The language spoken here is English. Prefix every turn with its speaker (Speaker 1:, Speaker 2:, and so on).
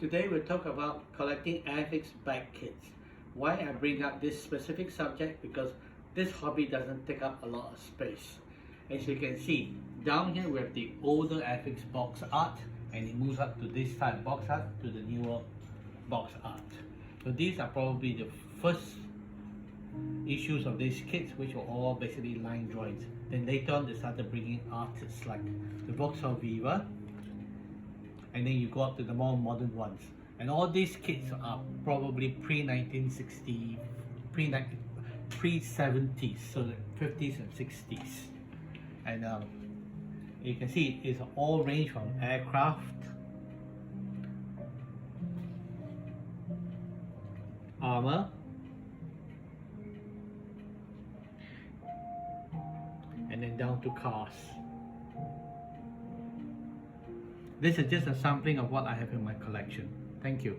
Speaker 1: Today we'll talk about collecting Airfix bag kits. Why I bring up this specific subject? Because this hobby doesn't take up a lot of space. As you can see, down here we have the older Airfix box art, and it moves up to this type box art to the newer box art. So these are probably the first issues of these kits, which were all basically line drawings. Then later on they started bringing artists like the Vauxhall Viva, and then you go up to the more modern ones. And all these kits are probably pre-1960, pre-70s, so the 50s and 60s. And you can see it's all range from aircraft, armor, and then down to cars. This is just a sampling of what I have in my collection. Thank you.